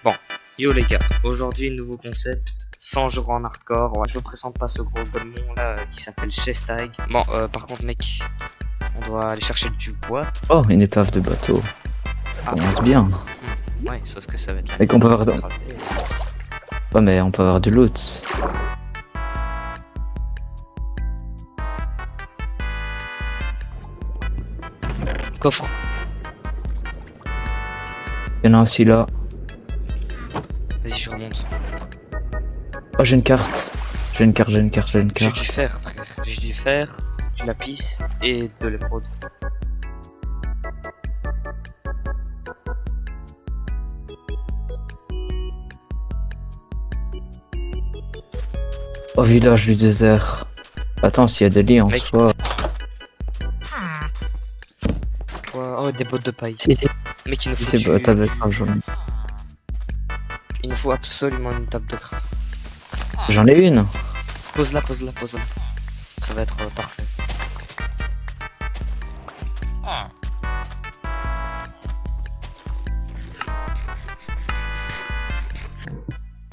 Bon, yo les gars, aujourd'hui nouveau concept, 100 jours en hardcore. Ouais, je vous présente pas ce gros golemon là qui s'appelle Chestag. Bon, par contre mec, on doit aller chercher du bois. Oh, une épave de bateau. Ça commence bien. Ouais, sauf que ça va être la Et qu'on peut avoir... craver. Ouais, mais on peut avoir du loot. Coffre. Il y en a aussi là. Vas-y, je remonte. Oh, j'ai une carte. J'ai une carte. J'ai du fer, frère. J'ai du fer, du lapis et de l'émeraude. Oh, village du désert. Attends, s'il y a des lits en Mec. soi. Oh, des bottes de paille. Si, Mec, il nous faut c'est du... bon, t'as j'en Il nous faut absolument une table de craft. ai une. Pose-la. Ça va être parfait.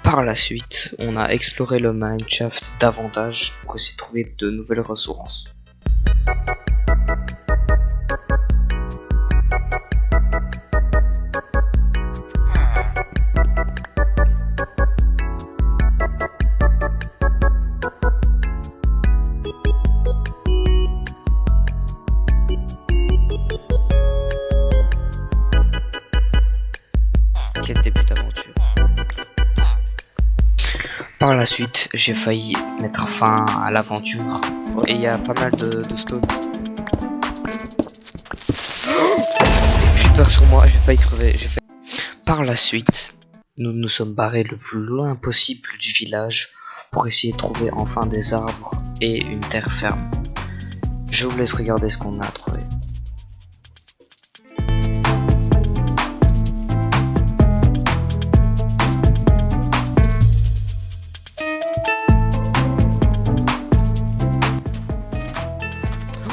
Par la suite, on a exploré le mineshaft davantage pour essayer de trouver de nouvelles ressources. Quel début d'aventure. Par la suite, j'ai failli mettre fin à l'aventure et il y a pas mal de stone. J'ai peur sur moi, j'ai failli crever. Par la suite, nous nous sommes barrés le plus loin possible du village pour essayer de trouver enfin des arbres et une terre ferme. Je vous laisse regarder ce qu'on a trouvé.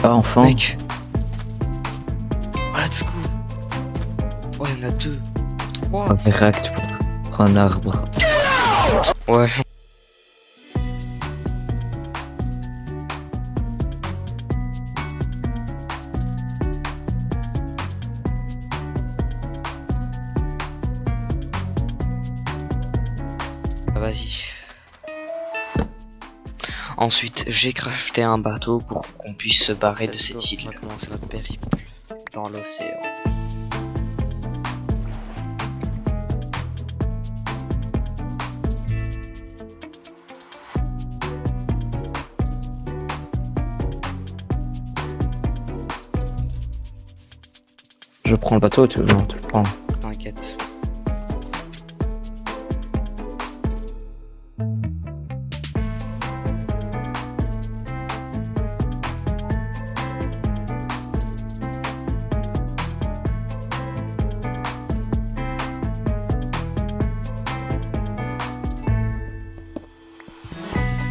Ah, enfin. Mec. Oh, let's go. Oh, il y en a 2, 3. Un direct pour un arbre. Ouais. Vas-y. Ensuite, j'ai crafté un bateau pour qu'on puisse se barrer de cette île. On va commencer notre périple dans l'océan. Je prends le bateau, tu non, tu le prends. T'inquiète.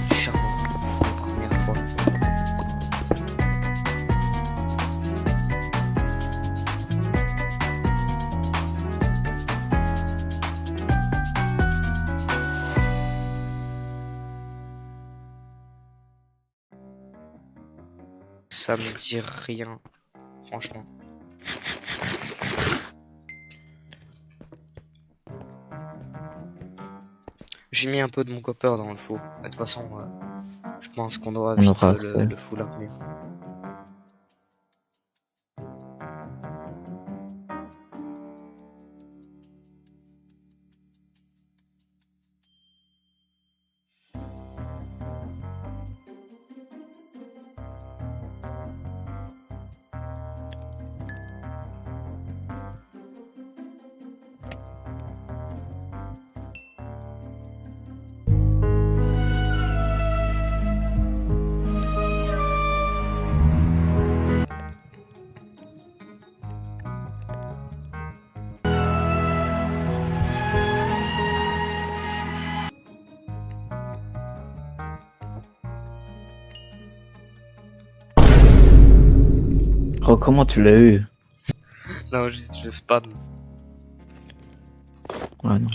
Du charbon, pour la première fois. Ça me dit rien, franchement. J'ai mis un peu de mon copper dans le four. De toute façon, je pense qu'on doit On vite aura le full armure. Oh, comment tu l'as eu? Non, je spam. Ouais, non.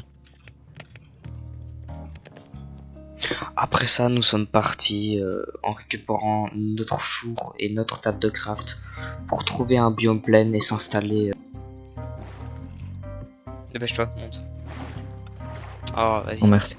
Après ça, nous sommes partis en récupérant notre four et notre table de craft pour trouver un biome plein et s'installer. Dépêche-toi, monte. Oh, vas-y. Oh, merci.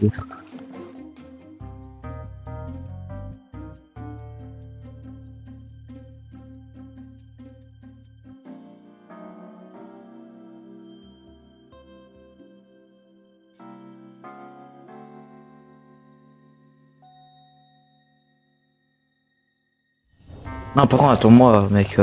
Non, par contre, attends-moi, mec.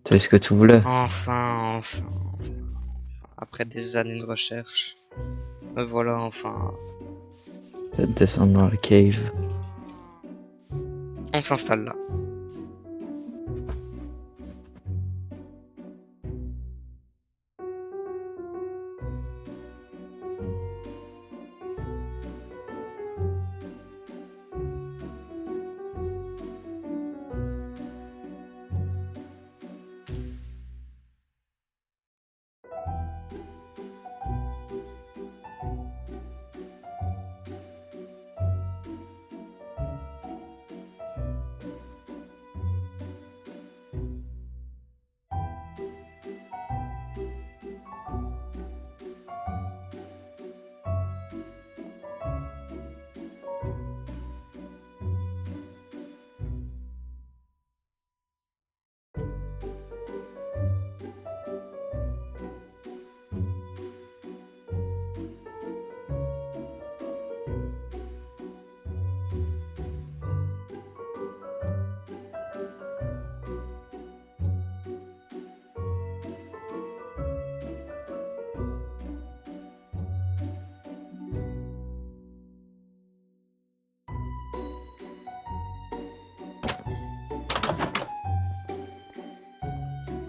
Tu sais ce que tu voulais. Enfin. Après des années de recherche, me voilà enfin. Peut-être descendre dans la cave. On s'installe là.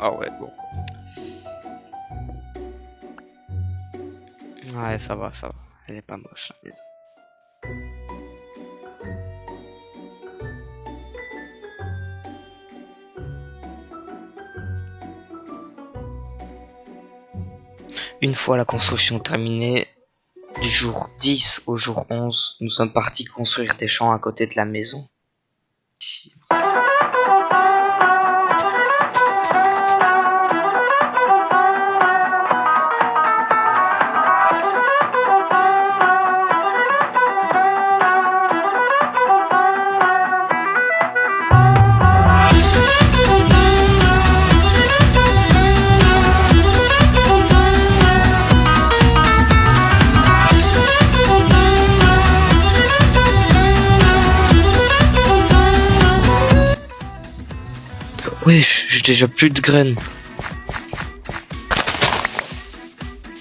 Ah ouais, bon. Ouais, ça va. Elle est pas moche, la maison. Une fois la construction terminée, du jour 10 au jour 11, nous sommes partis construire des champs à côté de la maison. Wesh, j'ai déjà plus de graines.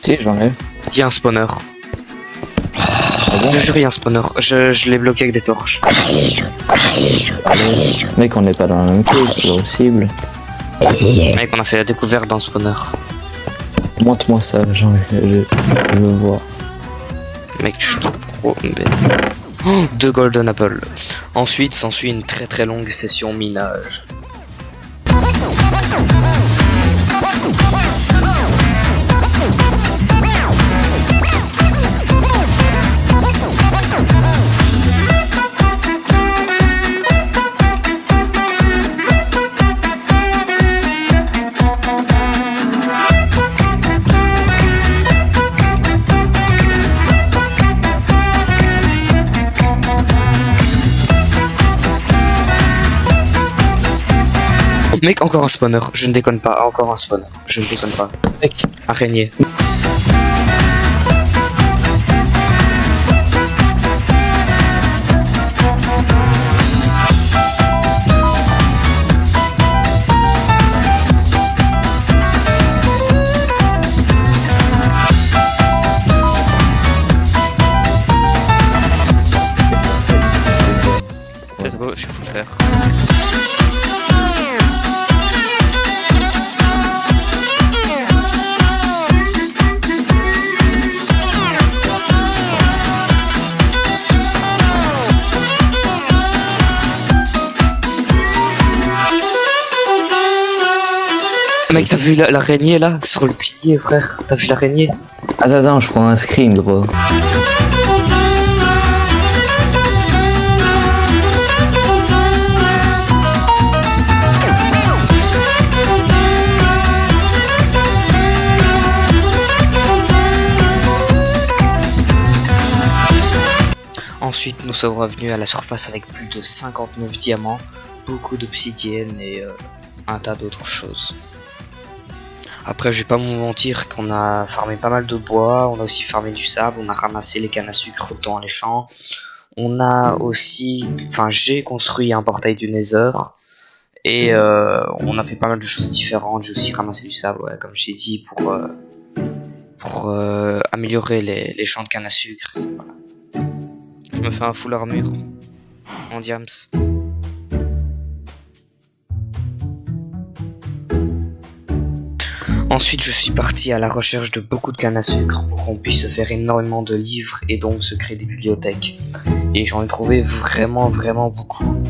Si, j'en ai. Y'a un spawner. Je jure, y'a un spawner. Je l'ai bloqué avec des torches. Mec, on n'est pas dans la même cave, c'est possible. Mec, on a fait la découverte d'un spawner. Montre-moi ça, je veux voir. Mec, je te promets. Oh, 2 golden apples. Ensuite, s'ensuit une très longue session minage. Mec, encore un spawner, je ne déconne pas, encore un spawner, je ne déconne pas. Mec, Araignée. Mec, t'as vu l'araignée là sur le pilier, frère? T'as vu l'araignée? Attends, je prends un screen, gros. Ensuite, nous sommes revenus à la surface avec plus de 59 diamants, beaucoup d'obsidienne et un tas d'autres choses. Après, je vais pas vous mentir qu'on a farmé pas mal de bois, on a aussi farmé du sable, on a ramassé les cannes à sucre dans les champs. On a aussi, enfin, j'ai construit un portail du Nether et on a fait pas mal de choses différentes. J'ai aussi ramassé du sable, ouais, comme j'ai dit, pour améliorer les champs de canne à sucre. Et voilà. Je me fais un full armure en diams. Ensuite, je suis parti à la recherche de beaucoup de canne à sucre pour qu'on puisse faire énormément de livres et donc se créer des bibliothèques. Et j'en ai trouvé vraiment beaucoup.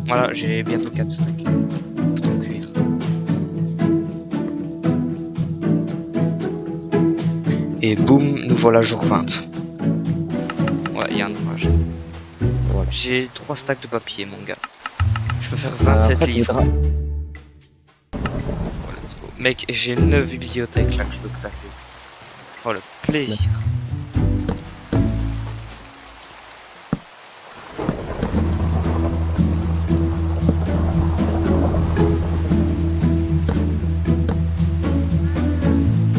Voilà, j'ai bientôt 4 stacks. Tout en cuir. Et boum, nous voilà jour 20. Ouais, il y a un ouvrage. Voilà. J'ai 3 stacks de papier, mon gars. Je peux faire 27 livres. Ouais, let's go. Mec, j'ai 9 bibliothèques là que je peux placer. Oh, le plaisir.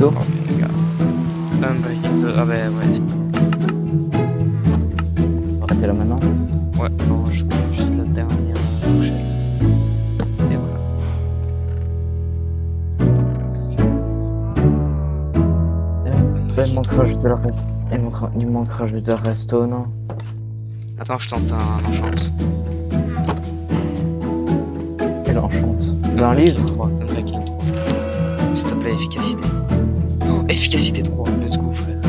Oh, mon gars. Un brick de... Ah bah ouais. arrêtez là maintenant. Ouais, attends, je trouve juste la dernière prochaine. Et voilà. Il manquera juste de la reste. Il manquera juste de resto, non? Attends, je tente un enchant. Quel enchante? Un livre? 3, un breaking 3. S'il te plaît, efficacité. Oh, efficacité 3, let's go frère.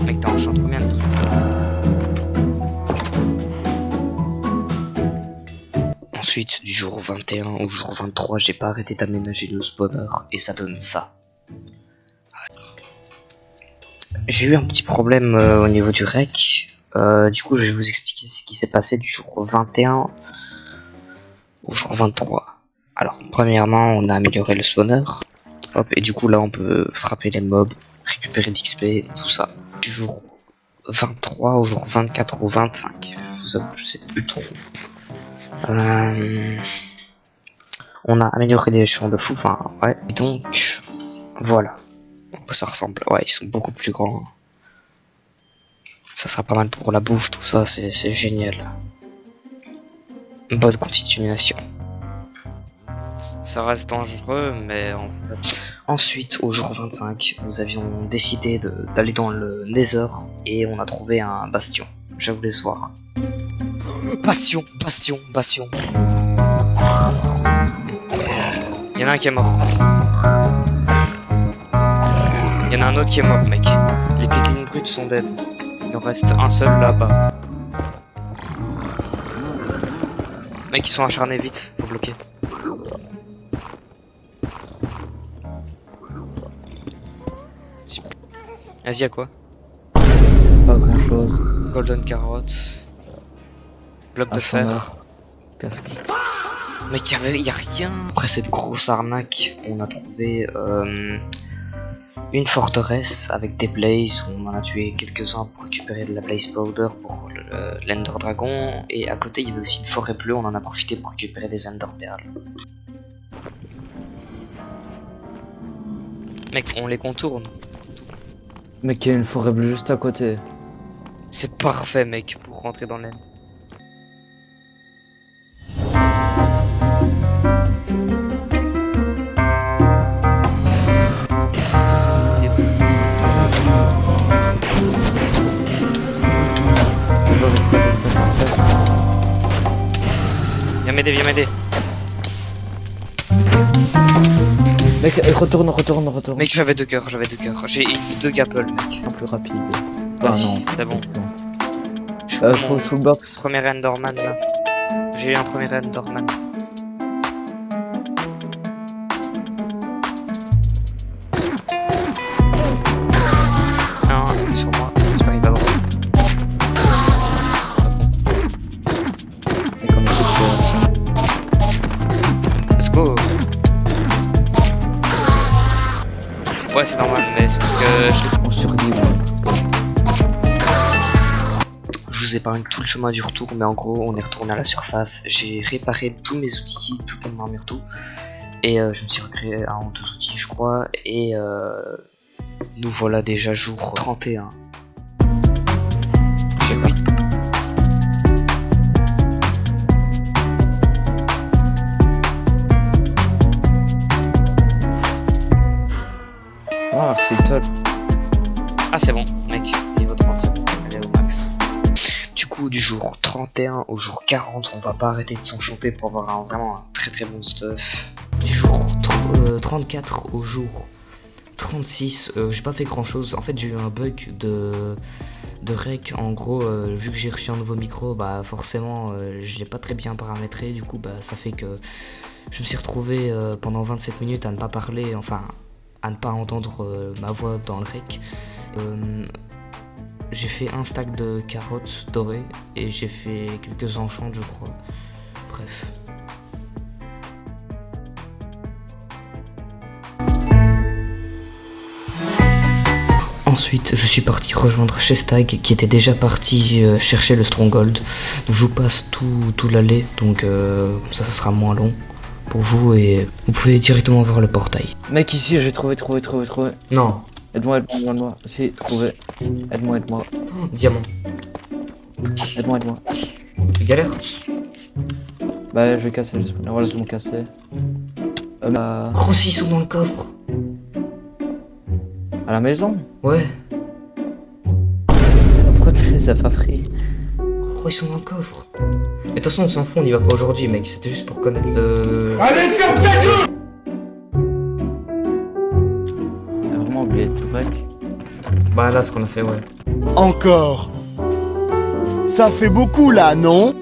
Mec, t'as enchanté combien de trucs? Ensuite, du jour 21 au jour 23, j'ai pas arrêté d'aménager le spawner et ça donne ça. J'ai eu un petit problème au niveau du rec. Du coup, je vais vous expliquer ce qui s'est passé du jour 21 au jour 23. Alors, premièrement, on a amélioré le spawner. Hop, et du coup, là, on peut frapper les mobs, récupérer d'XP et tout ça. Du jour 23 au jour 24 ou 25. Je vous avoue, je sais plus trop. On a amélioré les champs de fou, enfin, ouais. Et donc, voilà. Ça ressemble, ouais, ils sont beaucoup plus grands. Ça sera pas mal pour la bouffe, tout ça, c'est génial. Bonne continuation. Ça reste dangereux, mais en fait... Ensuite, au jour 25, nous avions décidé d'aller dans le Nether et on a trouvé un bastion. Je vous laisse voir. Bastion. Il y en a un qui est mort. Il y en a un autre qui est mort, mec. Les piglins brutes sont dead. Il en reste un seul là-bas. Mec, ils sont acharnés, vite, faut bloquer. Vas-y, y'a quoi? Pas grand chose. Golden carotte. Bloc de fer. Casque. Mec, y a rien. Après cette grosse arnaque, on a trouvé une forteresse avec des blazes. On en a tué quelques-uns pour récupérer de la blaze powder pour l'Ender Dragon. Et à côté, il y avait aussi une forêt bleue. On en a profité pour récupérer des Ender Pearls. Mec, on les contourne. Mec, il y a une forêt bleue juste à côté. C'est parfait, mec, pour rentrer dans l'end. Viens m'aider. Mec, retourne. Mec, j'avais 2 cœurs. J'ai 2 gapples, mec. Un plus rapide. Vas-y, c'est bon. Je full box. Premier Enderman là. J'ai eu un premier Enderman. Non, il est sur moi. J'espère qu'il va voir. Et comme situation. Let's go. Ouais, c'est normal, mais c'est parce que On survit, ouais. je vous épargne tout le chemin du retour, mais en gros, on est retourné à la surface. J'ai réparé tous mes outils, toute mon armure, tout. Et je me suis recréé un ou deux outils, je crois. Et nous voilà déjà jour 31. J'ai 8. Ah, c'est top. Ah, c'est bon, mec, niveau 37, elle est au max. Du coup, du jour 31 au jour 40, on va pas arrêter de s'enchanter pour avoir vraiment un très bon stuff. Du jour 34 au jour 36, j'ai pas fait grand chose. En fait, j'ai eu un bug de rec. En gros, vu que j'ai reçu un nouveau micro, bah forcément, je l'ai pas très bien paramétré. Du coup, bah ça fait que je me suis retrouvé pendant 27 minutes à ne pas parler, enfin à ne pas entendre ma voix dans le rec. J'ai fait un stack de carottes dorées et j'ai fait quelques enchantes, je crois. Bref. Ensuite, je suis parti rejoindre Chestag qui était déjà parti chercher le Stronghold. Donc, je vous passe tout l'allée, donc ça sera moins long pour vous et vous pouvez directement voir le portail. Mec, ici, j'ai trouvé. Non. Aide-moi. Si, trouvé. Aide-moi. Diamant. Aide-moi. Tu galères? Bah, je vais casser, voilà, c'est mon cassé. Oh, ils sont dans le coffre. À la maison? Ouais. Pourquoi tu les as pas pris? Oh, ils sont dans le coffre. Mais de toute façon, on s'en fout, on y va pas aujourd'hui, mec. C'était juste pour connaître le... Allez, ferme ta gueule! T'as vraiment oublié de tout break? Bah là, ce qu'on a fait, ouais. Encore. Ça fait beaucoup là, non?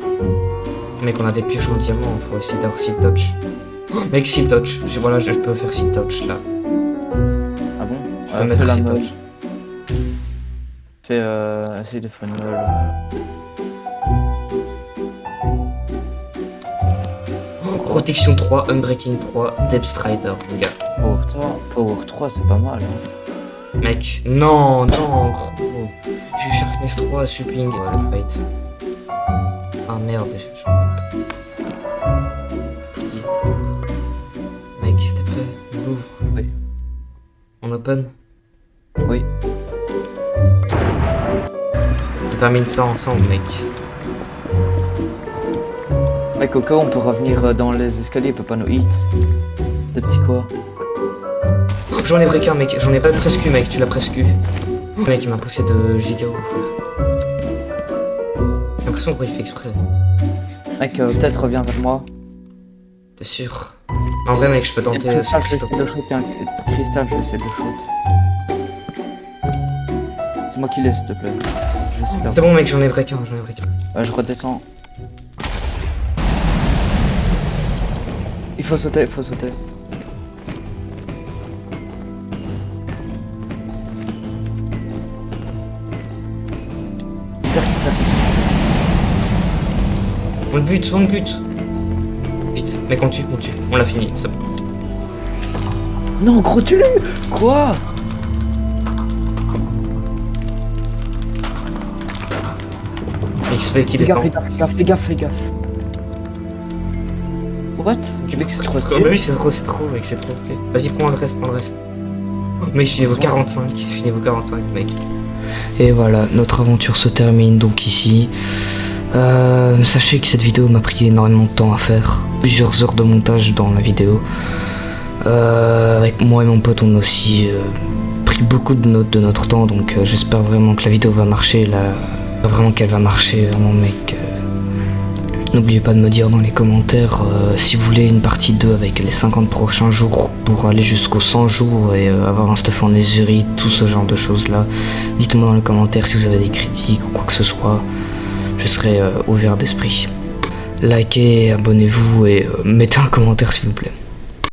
Mec, on a des pioches en diamant, faut essayer d'avoir Seal Touch. Oh, mec, Seal Touch. Voilà, je peux faire Seal Touch, là. Ah bon? Je peux mettre fais la Seal meule. Touch. Essaye de faire une meule. Protection 3, Unbreaking 3, Depth Strider, les gars. Power 3, c'est pas mal. Hein. Mec, non, gros. J'ai Sharpness 3, Supping. Ouais, le fight. Ah merde, Mec, t'es prêt? On ouvre. Oui. On open? Oui. On termine ça ensemble, mec. Mec, au cas où on peut revenir dans les escaliers, il peut pas nous hit. Des petits quoi? J'en ai break un, mec. J'en ai pas presque eu, mec. Tu l'as presque eu. Mec, il m'a poussé de giga ouf, frère. J'ai l'impression qu'il fait exprès. Mec, peut-être reviens vers moi. T'es sûr? En vrai, mec, je peux tenter. Cristal, je vais essayer de le shoot. Tiens, Cristal, je vais essayer de le shoot. C'est moi qui laisse, s'il te plaît. Je vais essayer de C'est bon, mec, j'en ai break un, Ouais, je redescends. Il faut sauter. On le bute. Vite, mec, on tue. On l'a fini, c'est bon. Non, gros, tu l'as eu. Quoi? XP qui Fais descend. gaffe. What? Tu veux que c'est trop Oh, bah stylé? oui, c'est trop, mec, c'est trop. Ok. Vas-y, prends le reste. Mec, je suis niveau 45, mec. Et voilà, notre aventure se termine donc ici. Sachez que cette vidéo m'a pris énormément de temps à faire. Plusieurs heures de montage dans la vidéo. Avec moi et mon pote, on a aussi pris beaucoup de notes de notre temps, donc j'espère vraiment que la vidéo va marcher. Vraiment qu'elle va marcher, vraiment, mec. N'oubliez pas de me dire dans les commentaires si vous voulez une partie 2 avec les 50 prochains jours pour aller jusqu'aux 100 jours et avoir un stuff en Netherite, tout ce genre de choses là. Dites-moi dans les commentaires si vous avez des critiques ou quoi que ce soit. je serai ouvert d'esprit. Likez, abonnez-vous et mettez un commentaire s'il vous plaît.